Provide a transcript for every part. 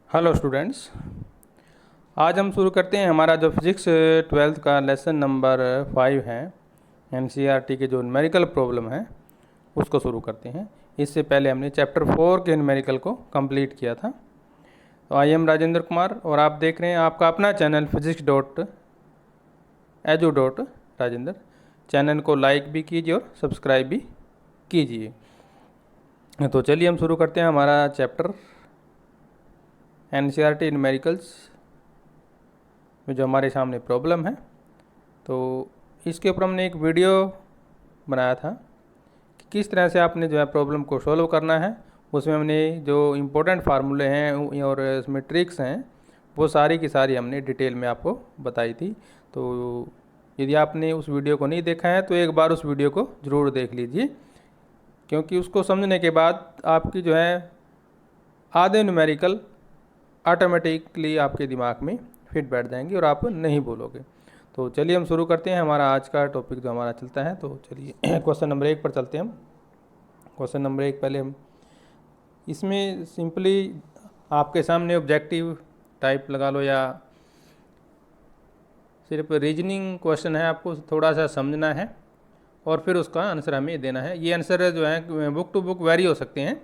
Hello students. आज हम शुरू करते हैं हमारा जो फिजिक्स 12th का लेसन नंबर 5 है। एनसीईआरटी के जो न्यूमेरिकल प्रॉब्लम है उसको शुरू करते हैं। इससे पहले हमने चैप्टर 4 के न्यूमेरिकल को कंप्लीट किया था। तो आई एम राजेंद्र कुमार और आप देख रहे हैं आपका अपना चैनल physics.edu.राजेंद्र। चैनल को लाइक भी कीजिए और सब्सक्राइब भी कीजिए। तो चलिए हम शुरू करते हैं हमारा चैप्टर एनसीईआरटी न्यूमेरिकल्स में जो हमारे सामने प्रॉब्लम है। तो इसके ऊपर हमने एक वीडियो बनाया था कि किस तरह से आपने जो है प्रॉब्लम को सॉल्व करना है। उसमें हमने जो इम्पोर्टेंट फार्मूले हैं और इसमें ट्रिक्स हैं वो सारी की सारी हमने डिटेल में आपको बताई थी। तो यदि आपने उस वीडियो को नहीं देखा है तो एक बार उस वीडियो को ज़रूर देख लीजिए, क्योंकि उसको समझने के बाद आपकी जो है आधे न्यूमेरिकल ऑटोमेटिकली आपके दिमाग में फिट बैठ जाएंगे और आप नहीं बोलोगे। तो चलिए हम शुरू करते हैं हमारा आज का टॉपिक जो हमारा चलता है। तो चलिए क्वेश्चन नंबर 1 पर चलते हैं हम। क्वेश्चन नंबर 1 पहले हम इसमें सिंपली आपके सामने ऑब्जेक्टिव टाइप लगा लो या सिर्फ रीजनिंग क्वेश्चन है, आपको थोड़ा सा समझना है और फिर उसका आंसर हमें देना है। ये आंसर जो है बुक टू बुक वेरी हो सकते हैं,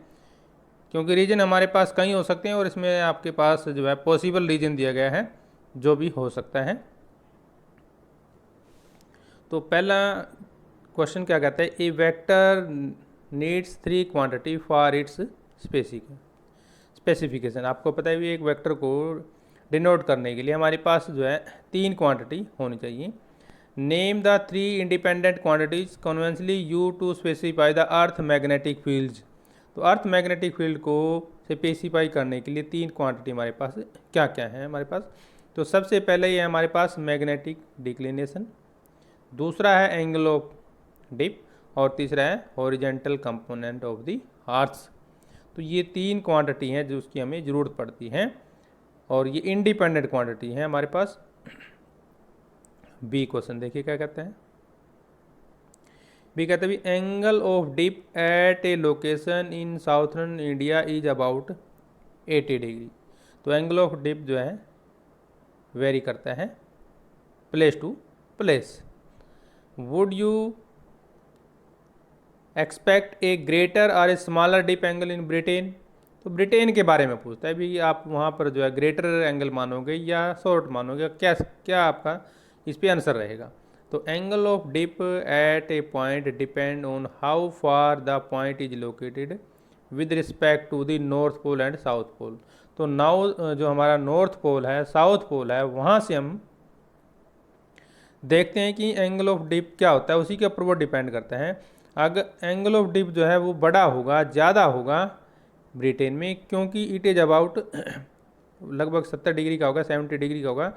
क्योंकि रीजन हमारे पास कई हो सकते हैं और इसमें आपके पास जो है पॉसिबल रीजन दिया गया है जो भी हो सकता है। तो पहला क्वेश्चन क्या कहता है, a vector needs 3 quantity for its specification. आपको पता है भी एक वेक्टर को डिनोट करने के लिए हमारे पास जो है 3 क्वांटिटी होनी चाहिए। Name the 3 independent quantities conventionally you to specify the earth magnetic fields. तो अर्थ मैग्नेटिक फील्ड को स्पेसिफाई करने के लिए 3 क्वांटिटी हमारे पास क्या क्या है हमारे पास। तो सबसे पहले ये हमारे पास मैग्नेटिक डिक्लिनेशन, दूसरा है एंगल ऑफ डिप और तीसरा है हॉरिजेंटल कंपोनेंट ऑफ द अर्थ। तो ये 3 क्वांटिटी हैं जो उसकी हमें ज़रूरत पड़ती है और ये इंडिपेंडेंट क्वांटिटी है हमारे पास। बी क्वेश्चन देखिए क्या कहते हैं। बी कहते हैं angle of dip at a location in southern India is about 80 degree. तो एंगल ऑफ डिप जो है वेरी करता है place to place. Would you expect a greater or a smaller dip angle in Britain. तो Britain के बारे में पूछता है भी आप वहाँ पर जो है ग्रेटर एंगल मानोगे या शॉर्ट मानोगे, क्या क्या आपका इस पर आंसर रहेगा। तो angle of dip at a point depend on how far the point is located with respect to the north pole and south pole. तो नाउ जो हमारा नॉर्थ पोल है साउथ पोल है वहाँ से हम देखते हैं कि एंगल ऑफ डिप क्या होता है, उसी के ऊपर वो डिपेंड करता है। अगर एंगल ऑफ डिप जो है वो बड़ा होगा, ज़्यादा होगा ब्रिटेन में, क्योंकि इट इज़ अबाउट लगभग 70 डिग्री का होगा, 70 डिग्री का होगा,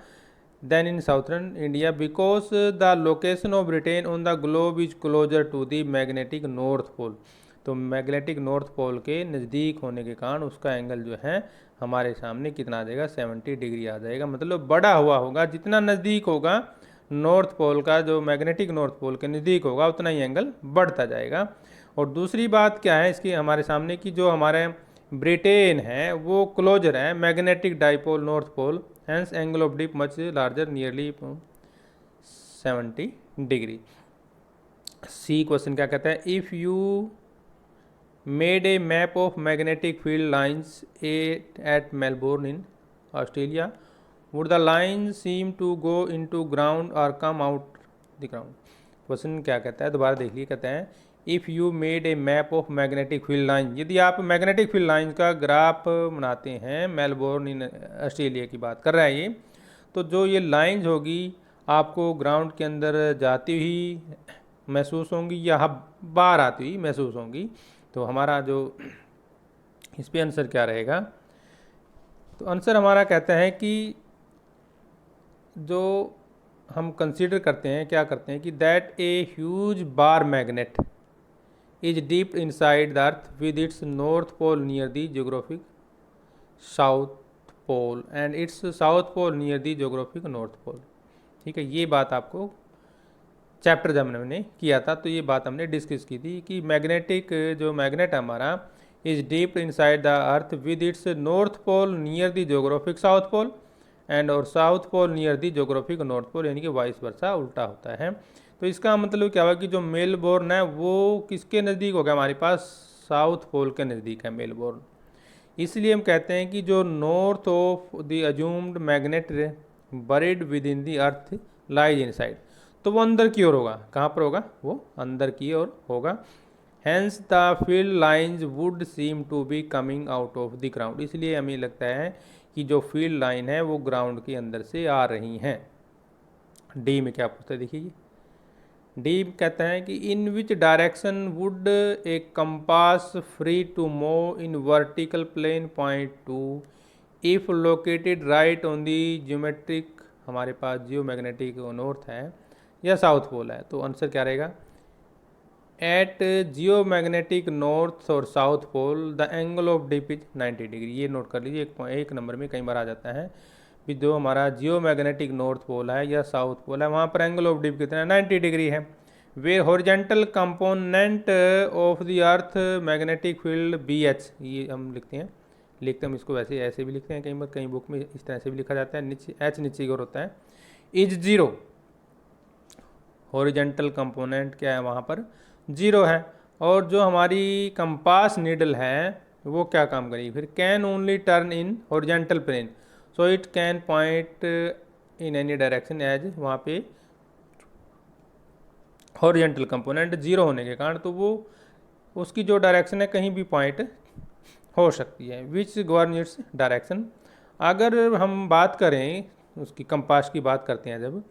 then in southern India because the location of Britain on the globe is closer to the magnetic north pole. तो मैग्नेटिक नॉर्थ पोल के नज़दीक होने के कारण उसका एंगल जो है हमारे सामने कितना आ जाएगा, 70 डिग्री आ जाएगा। मतलब बड़ा हुआ होगा, जितना नज़दीक होगा नॉर्थ पोल का, जो मैग्नेटिक नॉर्थ पोल के नज़दीक होगा उतना ही एंगल बढ़ता जाएगा। और दूसरी बात क्या है इसकी हमारे सामने की, जो हमारे ब्रिटेन है वो क्लोजर है magnetic dipole north pole, hence angle of dip much larger nearly 70 degree. C question क्या कहता है, if you made a map of magnetic field lines at Melbourne in Australia, would the line seem to go into ground or come out the ground. Question क्या कहता है, दोबारा देख लीजिए। कहते हैं if you made a map of magnetic field line, यदि आप मैग्नेटिक फील्ड लाइन का ग्राफ बनाते हैं, मेलबोर्न इन ऑस्ट्रेलिया की बात कर रहा है ये, तो जो ये लाइंस होगी आपको ग्राउंड के अंदर जाती हुई महसूस होंगी या बाहर आती हुई महसूस होंगी। तो हमारा जो इस पर आंसर क्या रहेगा, तो आंसर हमारा कहता है कि जो हम कंसीडर करते हैं, क्या करते हैं कि that a huge bar magnet is deep inside the earth with its north pole near the geographic south pole and its south pole near the geographic north pole. ठीक है, ये बात आपको चैप्टर जब हमने किया था तो ये बात हमने डिस्कस की थी कि मैग्नेटिक जो मैग्नेट है हमारा is deep inside the earth with its north pole near the geographic south pole and और south pole near the geographic north pole, यानी कि वाइस वर्सा उल्टा होता है। तो इसका मतलब क्या हुआ कि जो मेलबोर्न है वो किसके नज़दीक हो गया, हमारे पास साउथ पोल के नज़दीक है मेलबोर्न। इसलिए हम कहते हैं कि जो north of the assumed magnet buried with in the earth lies in side, तो वो अंदर की ओर होगा। कहाँ पर होगा, वो अंदर की ओर होगा। Hence the field lines would seem to be coming out of the ground, इसलिए हमें लगता है कि जो फील्ड लाइन है वो ग्राउंड के अंदर से आ रही हैं। डी में क्या पूछता है, देखिए डी कहते हैं कि in which direction would a compass free to move in vertical plane point to if located right on the geometric, हमारे पास जियोमैग्नेटिक नॉर्थ है या साउथ पोल है, तो आंसर क्या रहेगा, एट जियोमैग्नेटिक नॉर्थ और south pole the angle of dip is 90 degree. ये नोट कर लीजिए, एक नंबर में कई बार आ जाता है कि जो हमारा जियोमैग्नेटिक नॉर्थ पोल है या साउथ पोल है वहाँ पर एंगल ऑफ डिप कितना है, 90 डिग्री है। वे horizontal component of the earth magnetic field B H, ये हम लिखते हम इसको वैसे ऐसे भी लिखते हैं, कई बुक में इस तरह से भी लिखा जाता है, नीचे एच नीचे की ओर होता है, इज जीरो। हॉरिजेंटल कंपोनेंट क्या है वहाँ पर, जीरो है। और जो हमारी कंपास नीडल है वो क्या काम करेगी फिर, can only turn in horizontal plane, so it can point in any direction as, वहाँ पे हॉरिजेंटल कंपोनेंट जीरो होने के कारण तो वो उसकी जो डायरेक्शन है कहीं भी पॉइंट हो सकती है। विच गवर्न इट्स डायरेक्शन, अगर हम बात करें उसकी कंपास की बात करते हैं जब,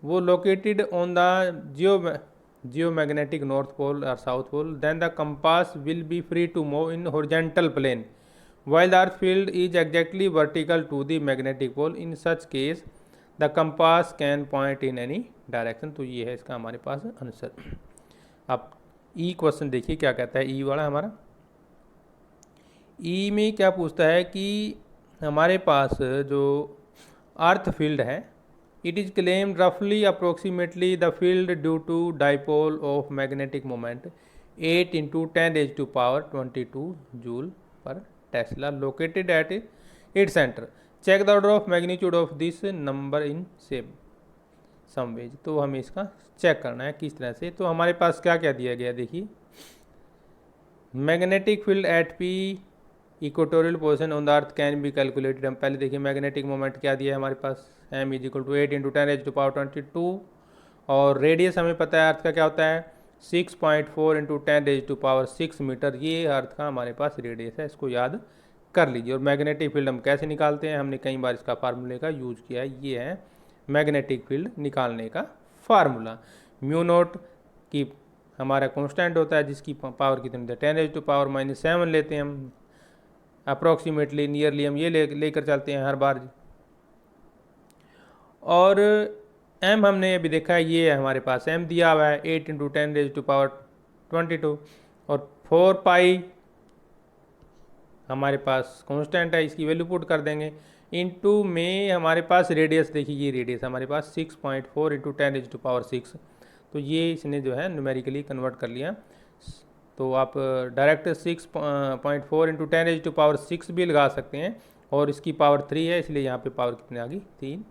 वो located on the geomagnetic north pole और south pole, then the compass will be free to move in horizontal plane while the earth field is exactly vertical to the magnetic pole. In such case the compass can point in any direction। तो ये है इसका हमारे पास answer. अब ई question देखिए क्या कहता है, ई वाला हमारा, ई में क्या पूछता है कि हमारे पास जो अर्थ फील्ड है, इट इज क्लेम्ड रफली approximately the field due to dipole of magnetic moment 8 × 10⁻22 joule per tesla located at its center, check the order of magnitude of this number in some ways। तो हमें इसका check करना है किस तरह से। तो हमारे पास क्या क्या दिया गया, देखिए magnetic field at P equatorial position on the earth can be calculated. हम पहले देखिए मैग्नेटिक मोमेंट क्या दिया है हमारे पास, m = 8 × 10⁻22 और रेडियस हमें पता है अर्थ का क्या होता है 6.4 × 10⁻6 मीटर, ये अर्थ का हमारे पास रेडियस है, इसको याद कर लीजिए। और मैग्नेटिक फील्ड हम कैसे निकालते हैं, हमने कई बार इसका फार्मूले का यूज किया है, ये है मैग्नेटिक फील्ड निकालने का फार्मूला। म्यू नोट की हमारा कांस्टेंट होता है जिसकी पावर कितनी है 10⁻⁻7 लेते हैं हम अप्रॉक्सीमेटली, नियरली हम ये लेकर चलते हैं हर बार। और m हमने अभी देखा है, ये है हमारे पास m दिया हुआ है 8 × 10⁻22 और 4 पाई हमारे पास कांस्टेंट है, इसकी वैल्यू पुट कर देंगे। इनटू में हमारे पास रेडियस, देखिए ये रेडियस हमारे पास 6.4 × 10⁻6, तो ये इसने जो है न्यूमेरिकली कन्वर्ट कर लिया। तो आप डायरेक्ट 6.4 × 10⁻6 भी लगा सकते हैं और इसकी पावर 3 है, इसलिए यहाँ पे पावर कितनी आ गई 3।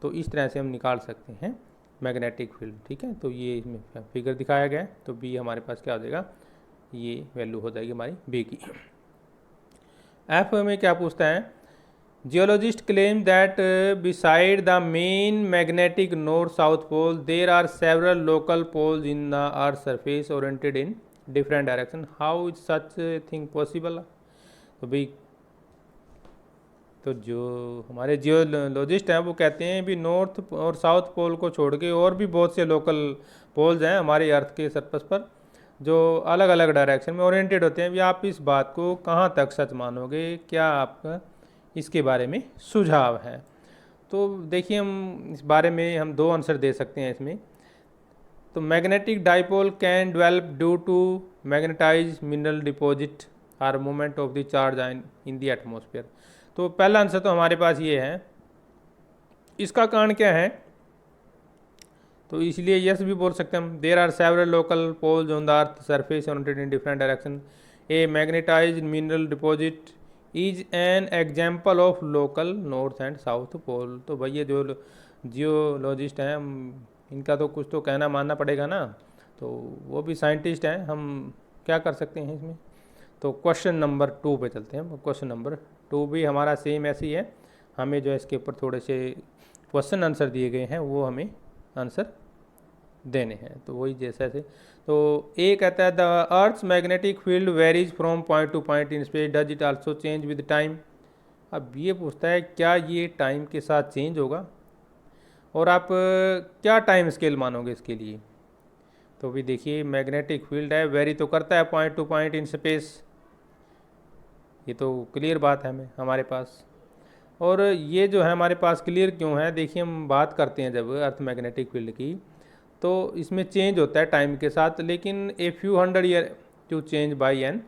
तो इस तरह से हम निकाल सकते हैं मैग्नेटिक फील्ड, ठीक है। तो ये इसमें फिगर दिखाया गया है, तो बी हमारे पास क्या हो जाएगा, ये वैल्यू हो जाएगी हमारी बी की। एफ में क्या पूछता है, geologist claim that beside the main magnetic north south pole there are several local poles in the earth surface oriented in different direction, how is such thing possible. तो भाई तो जो हमारे जियोलॉजिस्ट हैं वो कहते हैं भी नॉर्थ और साउथ पोल को छोड़ के और भी बहुत से लोकल पोल्स हैं हमारे अर्थ के सरफेस पर जो अलग अलग डायरेक्शन में ओरिएंटेड होते हैं। भी आप इस बात को कहाँ तक सच मानोगे, क्या आपका इसके बारे में सुझाव है। तो देखिए हम इस बारे में हम दो आंसर दे सकते हैं इसमें। तो magnetic dipole can develop due to magnetize mineral deposit or movement of the charge in the atmosphere. तो पहला आंसर तो हमारे पास ये है। इसका कारण क्या है, तो इसलिए यस भी बोल सकते हैं हम। There are several local poles on the earth surface oriented in different direction a magnetized mineral deposit is an example of local north and south pole. तो भैया जो जियोलॉजिस्ट हैं इनका तो कुछ तो कहना मानना पड़ेगा ना, तो वो भी साइंटिस्ट हैं, हम क्या कर सकते हैं इसमें। तो क्वेश्चन नंबर 2 पे चलते हैं। क्वेश्चन नंबर 2 भी हमारा सेम ऐसे ही है, हमें जो है इसके ऊपर थोड़े से क्वेश्चन आंसर दिए गए हैं वो हमें आंसर देने हैं। तो वही जैसे ऐसे, तो ए कहता है the earth's magnetic field varies from point to point in space, does it also change with time. अब ये पूछता है क्या ये टाइम के साथ चेंज होगा, और आप क्या टाइम स्केल मानोगे इसके लिए। तो भी देखिए मैग्नेटिक फील्ड है, वेरी तो करता है point to point in space, ये तो क्लियर बात है हमें हमारे पास। और ये जो है हमारे पास क्लियर क्यों है, देखिए हम बात करते हैं जब अर्थ मैग्नेटिक फील्ड की, तो इसमें चेंज होता है टाइम के साथ, लेकिन a few hundred year to change by an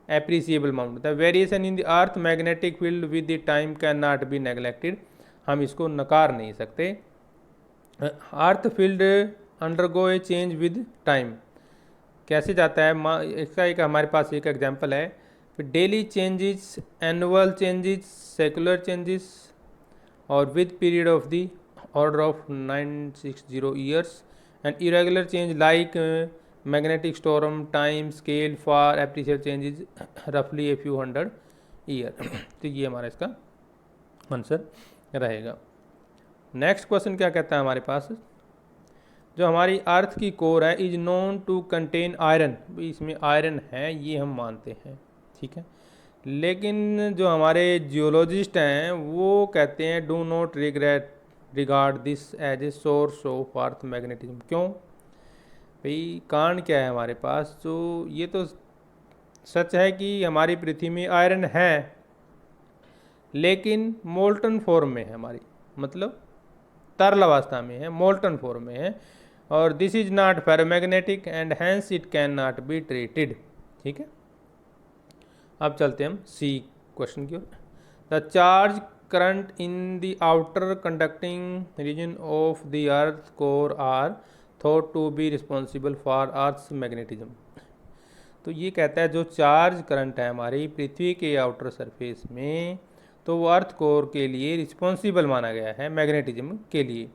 appreciable amount. The variation in the earth magnetic field with the time can not be neglected, हम इसको नकार नहीं सकते। Earth field undergo a change with time, कैसे जाता है, इसका एक हमारे पास एक एग्जांपल है, daily changes, annual changes, secular changes, और with period of the order of 960 years, and irregular change like magnetic storm, time scale for appreciable changes रफली ए फ्यू हंड्रेड ईयर। तो ये हमारा इसका आंसर रहेगा। नेक्स्ट क्वेश्चन क्या कहता है हमारे पास, जो हमारी अर्थ की कोर है is known to contain iron, इसमें आयरन है ये हम मानते हैं, ठीक है, लेकिन जो हमारे जियोलॉजिस्ट हैं वो कहते हैं do not regard this as a source of earth magnetism. क्यों भाई, कारण क्या है हमारे पास, तो ये तो सच है कि हमारी पृथ्वी में आयरन है, लेकिन मोल्टन फॉर्म में है हमारी, मतलब तरल अवस्था में है, मोल्टन फॉर्म में है, और this is not ferromagnetic and hence it can not be treated, ठीक है। अब चलते हैं हम सी क्वेश्चन की ओर। The charge current in the outer conducting region of the earth core are thought to be responsible for earth's magnetism. तो ये कहता है जो चार्ज करंट है हमारी पृथ्वी के आउटर सरफेस में, तो वो अर्थ कोर के लिए रिस्पॉन्सिबल माना गया है मैग्नेटिज्म के लिए।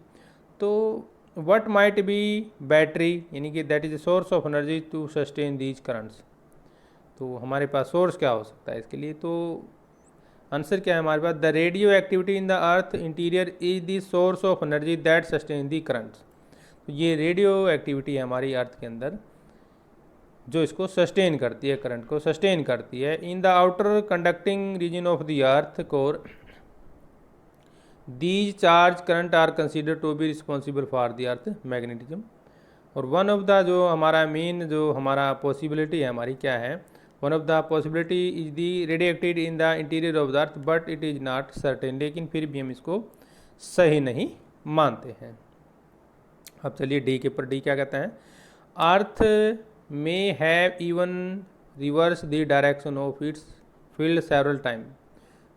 तो व्हाट माइट बी बैटरी, यानी कि that is a source of energy to sustain these currents. तो हमारे पास सोर्स क्या हो सकता है इसके लिए, तो आंसर क्या है हमारे पास, the radio activity in the earth interior is the source of energy that sustain the currents. तो ये रेडियो एक्टिविटी है हमारी अर्थ के अंदर जो इसको सस्टेन करती है, करंट को सस्टेन करती है। In the outer conducting region of the earth core these charge current are consider to be responsible for the earth magnetism. और वन ऑफ द जो हमारा मेन जो हमारा पॉसिबिलिटी है हमारी क्या है, one of the possibility is the radiated in the interior of the earth but it is not certain, लेकिन फिर भी हम इसको सही नहीं मानते हैं। अब चलिए डी के ऊपर, डी क्या कहते हैं, अर्थ में have even reverse the direction of its field several time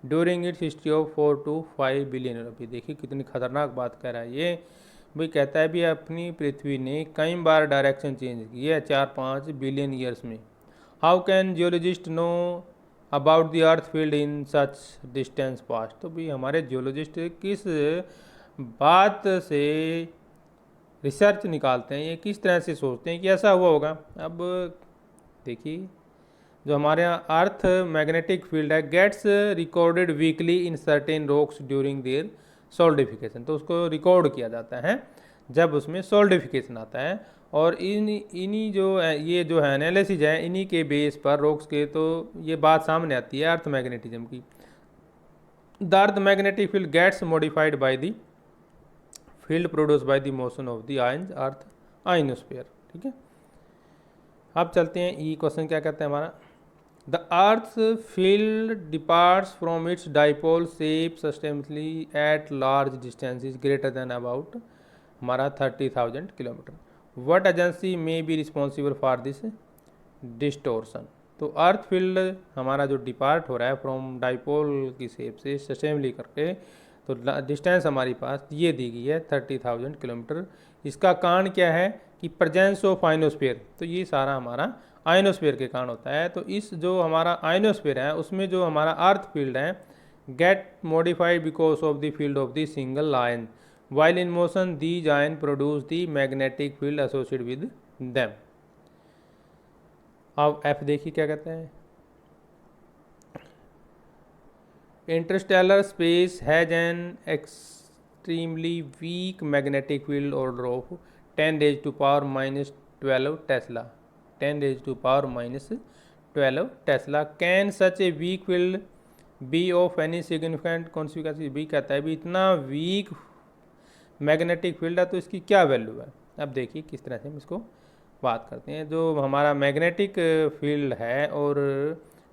during its history of 4 to 5 billion year. अभी देखिए कितनी खतरनाक बात कह रहा है ये भाई, कहता है भी अपनी पृथ्वी ने कई बार डायरेक्शन चेंज की है 4-5 बिलियन ईयर्स में। How can geologist know about the earth field in such distance past. तो भाई हमारे जियोलॉजिस्ट किस बात से रिसर्च निकालते हैं, ये किस तरह से सोचते हैं कि ऐसा हुआ होगा। अब देखिए जो हमारे यहाँ अर्थ मैग्नेटिक फील्ड है gets recorded weekly in certain rocks during their solidification, तो उसको रिकॉर्ड किया जाता है जब उसमें सोल्डिफिकेशन आता है, और इन्हीं जो ये जो है एनालिसिस है इन्हीं के बेस पर रॉक्स के, तो ये बात सामने आती है अर्थ मैग्नेटिज्म की। The earth magnetic field gets modified by the field produce by the motion of the ions earth ionosphere, ठीक है। अब चलते हैं ई क्वेश्चन क्या कहते हैं हमारा, the earth field departs from its dipole shape substantially at large distances greater than about हमारा 30,000 kilometre, what agency may be responsible for this distortion. तो अर्थ फील्ड हमारा जो डिपार्ट हो रहा है फ्रॉम डाइपोल की शेप से सस्टेनली करके, तो डिस्टेंस हमारी पास ये दी गई है 30,000 किलोमीटर। इसका कारण क्या है कि प्रेजेंस ऑफ आइनोस्फीयर, तो ये सारा हमारा आयनोस्फीयर के कारण होता है। तो इस जो हमारा आयनोस्फीयर है उसमें जो हमारा अर्थ फील्ड है gate modified because of the field of the single ion while in motion these ion produce the magnetic field associated with them। अब F देखिए क्या कहते हैं, interstellar space has an extremely weak magnetic field order of 10 raised to power minus 12 Tesla, 10 raised to power minus 12 Tesla। Can such a weak field be of any significant consequence? भी कहता है भी इतना weak magnetic field है तो इसकी क्या value है। अब देखिए किस तरह से हम इसको बात करते हैं। जो हमारा मैग्नेटिक फील्ड है और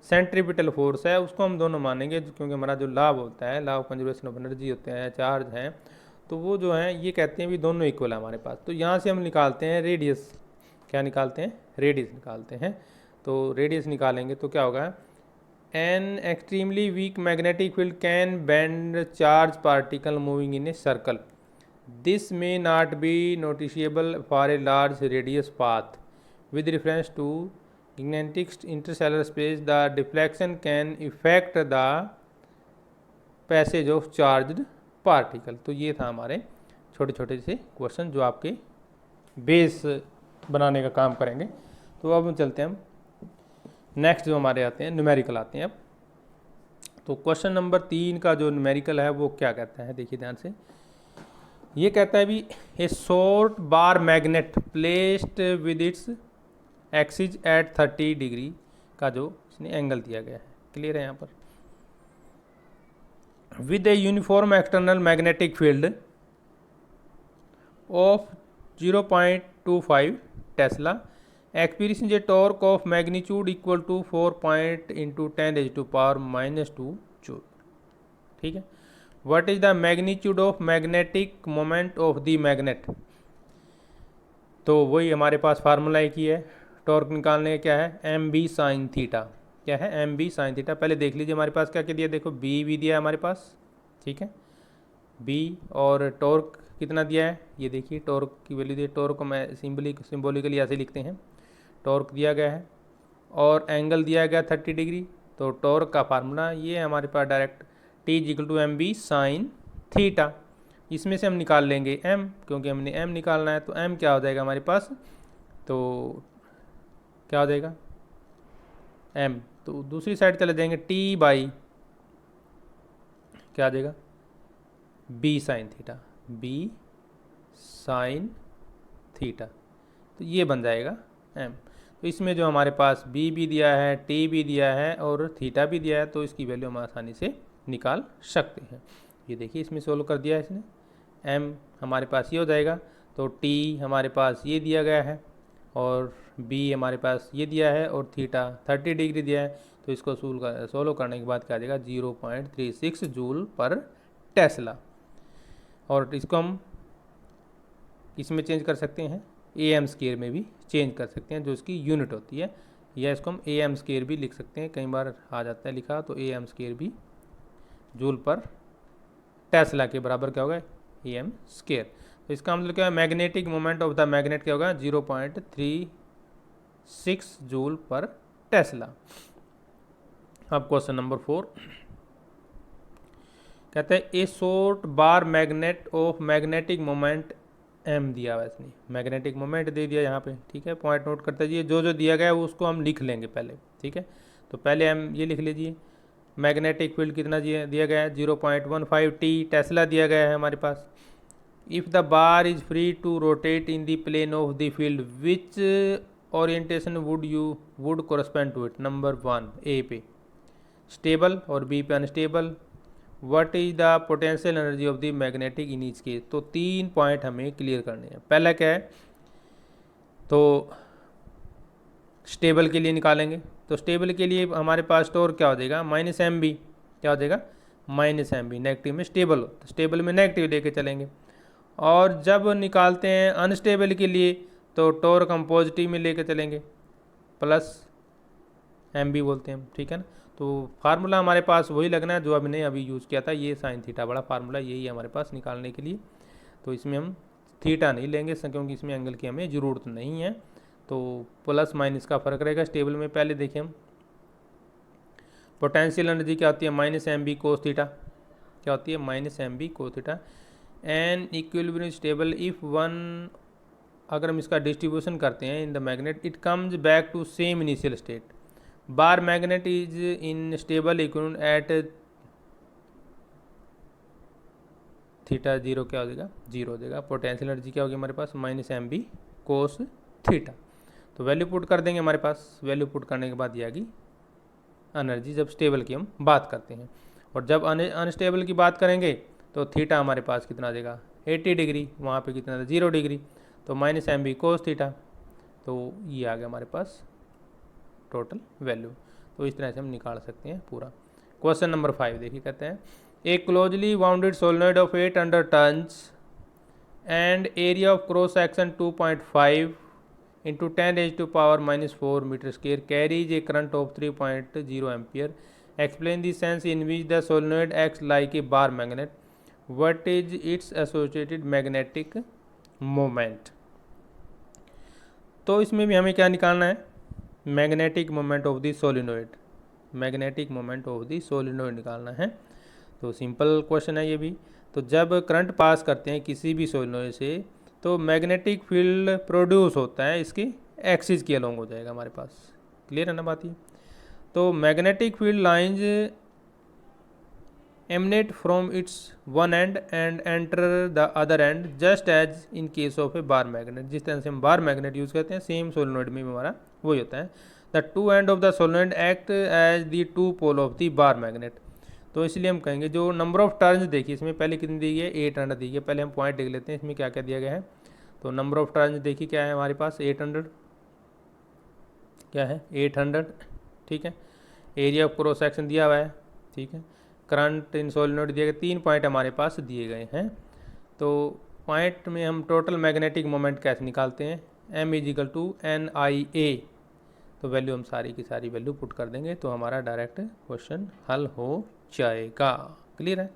सेंट्रीपिटल फोर्स है उसको हम दोनों मानेंगे, क्योंकि हमारा जो लाभ होता है, law of conservation of energy होते हैं, चार्ज हैं, तो वो जो है ये कहते हैं भी दोनों इक्वल है हमारे पास। तो यहाँ से हम निकालते हैं रेडियस, क्या निकालते हैं, रेडियस निकालते हैं। तो रेडियस निकालेंगे तो क्या होगा, an extremely weak magnetic field can bend charge particle moving in a circle. This may not be noticeable for a large radius path. With reference to magnetic interstellar space, the deflection can affect the passage of charged particle। तो ये था हमारे छोटे छोटे से question जो आपके base बनाने का काम करेंगे। तो अब हम चलते हैं, हम नेक्स्ट जो हमारे आते हैं न्यूमेरिकल आते हैं। अब तो क्वेश्चन नंबर 3 का जो न्यूमेरिकल है वो क्या कहता है, देखिए ध्यान से। ये कहता है भी ए short bar magnet placed with its axis at 30 degree का जो इसने एंगल दिया गया है, क्लियर है यहाँ पर, with a uniform external magnetic field of 0.25 tesla experience a torque of magnitude equal to 4 × 10⁻⁻² joule. ठीक है। What is the magnitude of magnetic moment of the magnet? तो वही हमारे पास फार्मूला एक ही है टॉर्क निकालने का, क्या है, एम बी साइन थीटा। क्या है, एम बी साइन थीटा। पहले देख लीजिए हमारे पास क्या क्या दिया, देखो बी भी दिया है हमारे पास, ठीक है, बी, और टॉर्क कितना दिया है, ये देखिए टॉर्क की वैल्यू दी, टॉर्क को मैं सिंबॉलिकली ऐसे लिखते हैं, टॉर्क दिया गया है और एंगल दिया गया 30 डिग्री। तो टॉर्क का फार्मूला ये है हमारे पास direct, T = mb sine theta. इसमें से हम निकाल लेंगे m, क्योंकि हमने m निकालना है। तो m क्या हो जाएगा हमारे पास, तो क्या हो जाएगा m, तो दूसरी साइड चले जाएंगे, T बाई क्या आ जाएगा, b sine theta, b sine theta. तो ये बन जाएगा m। तो इसमें जो हमारे पास b भी दिया है, t भी दिया है और थीटा भी दिया है, तो इसकी वैल्यू हम आसानी से निकाल सकते हैं। ये देखिए इसमें सोल्व कर दिया है इसने, m हमारे पास ये हो जाएगा, तो t हमारे पास ये दिया गया है और b हमारे पास ये दिया है और थीटा 30 डिग्री दिया है। तो इसको सोल्व करने के बाद क्या आ जाएगा, 0.36 जूल पर टेस्ला। और इसको हम इसमें चेंज कर सकते हैं, AM² में भी चेंज कर सकते हैं जो इसकी यूनिट होती है, या इसको हम AM² भी लिख सकते हैं, कई बार आ जाता है लिखा, तो AM² भी जूल पर टेस्ला के बराबर क्या होगा, AM²। तो इसका मतलब क्या है, magnetic moment of the magnet क्या होगा, 0.36 जूल पर टेस्ला। अब क्वेश्चन नंबर 4 कहते हैं ए short bar magnet of magnetic moment m दिया हुआ इसने, मैग्नेटिक मोमेंट दे दिया यहाँ पे, ठीक है। पॉइंट नोट करते जाइए, जो जो दिया गया है उसको हम लिख लेंगे पहले, ठीक है। तो पहले हम ये लिख लीजिए, मैग्नेटिक फील्ड कितना दिया गया है, 0.15 T टेस्ला दिया गया है हमारे पास। If the bar is free to rotate in the plane of the field which orientation would correspond to it. Number 1 A पे स्टेबल और बी पे unstable. What is the potential energy of the magnetic in each case. तो 3 point हमें clear करने हैं। पहला क्या है, तो स्टेबल के लिए निकालेंगे, तो स्टेबल के लिए हमारे पास टॉर्क क्या हो जाएगा, -mb, क्या हो जाएगा, -mb। नेगेटिव में स्टेबल हो तो स्टेबल में नेगेटिव लेके चलेंगे। और जब निकालते हैं अनस्टेबल के लिए तो टॉर्क हम पॉजिटिव में लेके चलेंगे, +mb बोलते हैं हम, ठीक है ना। तो फार्मूला हमारे पास वही लगना है जो हमने अभी यूज़ किया था, ये साइन थीटा बड़ा फार्मूला यही है हमारे पास निकालने के लिए। तो इसमें हम थीटा नहीं लेंगे क्योंकि इसमें एंगल की हमें ज़रूरत नहीं है। तो प्लस माइनस का फर्क रहेगा। इस टेबल में पहले देखिए हम पोटेंशियल एनर्जी क्या होती है, minus M B cos theta, क्या होती है, minus M B cos theta. An equilibrium stable if one, अगर हम इसका डिस्ट्रीब्यूशन करते हैं in the magnet it comes back to same initial state. Bar magnet is in stable equilibrium at theta zero, क्या हो जाएगा, जीरो हो जाएगा। पोटेंशियल एनर्जी क्या होगी हमारे पास, minus M B cos theta. तो वैल्यू पुट कर देंगे हमारे पास, वैल्यू पुट करने के बाद ये आ गई एनर्जी, जब स्टेबल की हम बात करते हैं। और जब अनस्टेबल की बात करेंगे तो थीटा हमारे पास कितना आ जाएगा, 80 डिग्री, वहाँ पे कितना था 0 डिग्री, तो minus M B cos theta. तो ये आ गया हमारे पास टोटल वैल्यू। तो इस तरह से हम निकाल सकते हैं पूरा। क्वेश्चन नंबर 5 देखिए, कहते हैं a closely bounded solenoid of 800 turns and area of cross section 2.5 into 10 raised to power minus 4 meter square carries a current of 3.0 ampere. Explain the sense in which the solenoid acts like a bar magnet. What is its associated magnetic moment? तो इसमें भी हमें क्या निकालना है, magnetic moment of the solenoid, magnetic moment of the solenoid निकालना है। तो सिंपल क्वेश्चन है ये भी। तो जब करंट पास करते हैं किसी भी सोलिनोइड से तो मैग्नेटिक फील्ड प्रोड्यूस होता है, इसकी एक्सिस के अलोंग हो जाएगा हमारे पास। क्लियर है ना बात ये। तो magnetic field lines emanate from its one end and enter the other end just as in case of a bar magnet. जिस तरह से हम बार मैग्नेट यूज़ करते हैं सेम सोलिनोइड में भी हमारा वही होता है। The two end of the solenoid act as the two pole of the bar magnet. तो इसलिए हम कहेंगे जो नंबर ऑफ टर्न्स देखिए इसमें पहले कितनी दी गई है, 800 दी गई है। पहले हम पॉइंट देख लेते हैं इसमें क्या क्या दिया गया है। तो नंबर ऑफ टर्न्स देखिए क्या है हमारे पास, 800, क्या है 800, ठीक है। एरिया ऑफ क्रॉस सेक्शन दिया हुआ है, ठीक है। करंट इन सोलिनोइड दिए गए, 3 पॉइंट हमारे पास दिए गए हैं। तो पॉइंट में हम टोटल मैग्नेटिक मोमेंट कैसे निकालते हैं, M इजिकल टू NIA। तो वैल्यू हम सारी की सारी वैल्यू पुट कर देंगे तो हमारा डायरेक्ट क्वेश्चन हल हो जाएगा। क्लियर है।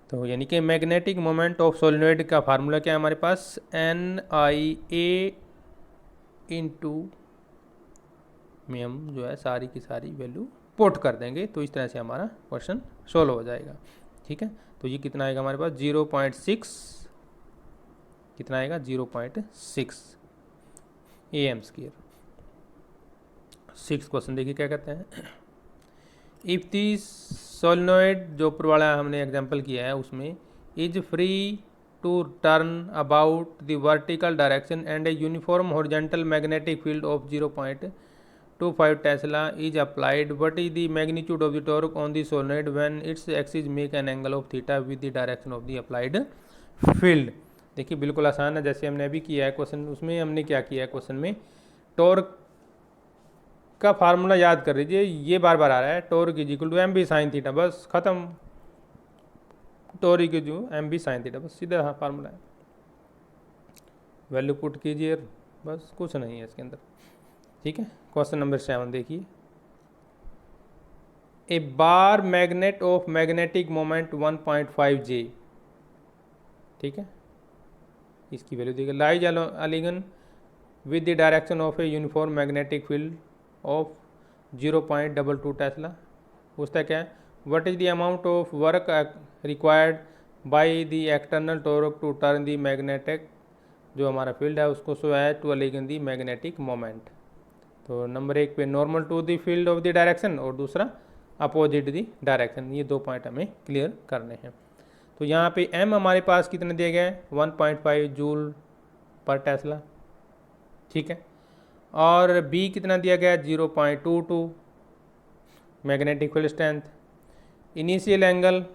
तो यानी कि मैग्नेटिक मोमेंट ऑफ सोलिनोइड का फार्मूला क्या है हमारे पास, NIA इंटू में हम जो है सारी की सारी वैल्यू पुट कर देंगे तो इस तरह से हमारा क्वेश्चन सोल्व हो जाएगा। ठीक है। तो ये कितना आएगा हमारे पास 0.6, कितना आएगा 0.6 AM²। 6 क्वेश्चन देखिए क्या कहते हैं, इफ़ दी सोलिनोइड जो ऊपर वाला हमने एग्जांपल किया है उसमें is free to turn about the vertical direction and a uniform horizontal magnetic field of 0.25 tesla is applied, what is the magnitude of the torque on the solenoid when its axis make an angle of theta with the direction of the applied field. देखिए बिल्कुल आसान है, जैसे हमने अभी किया है question, उसमें हमने क्या किया है क्वेश्चन में, टॉर्क का फार्मूला याद कर लीजिए, ये बार बार आ रहा है, torque is equal to M B sine theta, बस खत्म, torque is M B sine theta, बस सीधा फार्मूला है। वैल्यू पुट कीजिए, बस कुछ नहीं है इसके अंदर। ठीक है। क्वेश्चन नंबर 7 देखिए, a bar magnet of magnetic moment 1.5 J, ठीक है, इसकी वैल्यू देखिए, lies align with the direction of a uniform magnetic field of 0.22 tesla. पूछता क्या है, what is the amount of work required by the external torque to turn the magnetic, जो हमारा field है उसको so as to align the magnetic moment. तो number 1 पे normal to the field of the direction और दूसरा opposite the direction, ये 2 point हमें क्लियर करने हैं। तो यहाँ पे M हमारे पास कितने दिए गए हैं 1.5 जूल पर टेस्ला, ठीक है, और B कितना दिया गया 0.22 magnetic field strength. Initial angle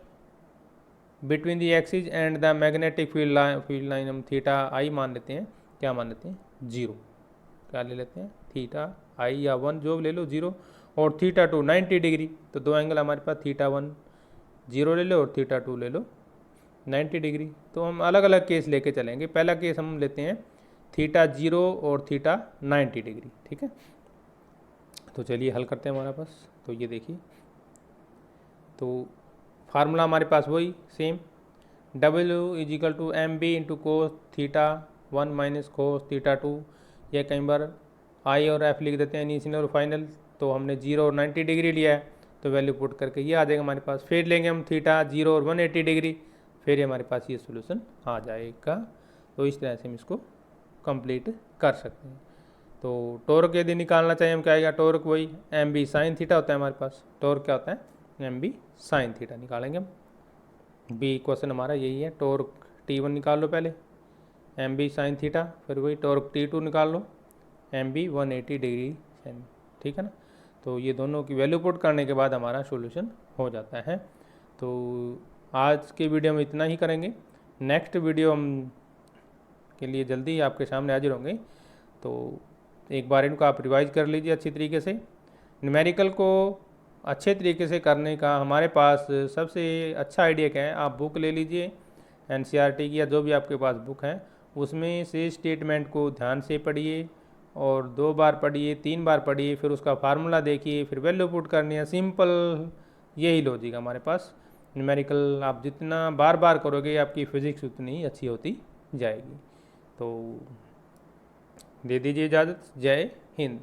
between the axis and the magnetic field line हम थीटा आई मान लेते हैं, क्या मान लेते हैं 0, क्या ले लेते हैं थीटा आई या 1 जो ले लो 0, और थीटा 2 90 डिग्री। तो 2 एंगल हमारे पास थीटा 1 0 ले लो और थीटा 2 ले लो 90 डिग्री। तो हम अलग अलग केस लेके चलेंगे। पहला केस हम लेते हैं थीटा 0 और थीटा 90 डिग्री, ठीक है। तो चलिए हल करते हैं हमारे पास। तो ये देखिए, तो फार्मूला हमारे पास वही same, W is equal to M B into cos theta 1 minus cos theta 2 या कई बार आई और एफ लिख देते हैं, इनिशियल और फाइनल। तो हमने 0 और 90 डिग्री लिया है तो वैल्यू पुट करके ये आ जाएगा हमारे पास। फिर लेंगे हम थीटा 0 और 180 डिग्री, फिर हमारे पास ये सोल्यूशन आ जाएगा। तो इस तरह से हम इसको कंप्लीट कर सकते हैं। तो टॉर्क यदि निकालना चाहिए हम क्या आएगा, टॉर्क वही एम बी साइन थीटा होता है हमारे पास। टॉर्क क्या होता है, एम बी साइन थीटा निकालेंगे हम। बी क्वेश्चन हमारा यही है, टॉर्क T1 निकाल लो पहले, एम बी साइन थीटा, फिर वही टॉर्क T2 निकाल लो, एम बी 180 डिग्री साइन, ठीक है ना। तो ये दोनों की वैल्यू पुट करने के बाद हमारा सॉल्यूशन हो जाता है। तो आज के वीडियो में इतना ही करेंगे। नेक्स्ट वीडियो हम के लिए जल्दी ही आपके सामने हाजिर होंगे। तो एक बार इनको आप रिवाइज कर लीजिए अच्छी तरीके से। न्यूमेरिकल को अच्छे तरीके से करने का हमारे पास सबसे अच्छा आइडिया क्या है, आप बुक ले लीजिए एनसीईआरटी की या जो भी आपके पास बुक है, उसमें से स्टेटमेंट को ध्यान से पढ़िए और 2 बार पढ़िए, 3 बार पढ़िए, फिर उसका फार्मूला देखिए, फिर वैल्यू पुट करनी है। सिंपल यही लॉजिक है हमारे पास। न्यूमेरिकल आप जितना बार बार करोगे आपकी फिज़िक्स उतनी ही अच्छी होती जाएगी। तो दे दीजिए इजाज़त। जय हिंद।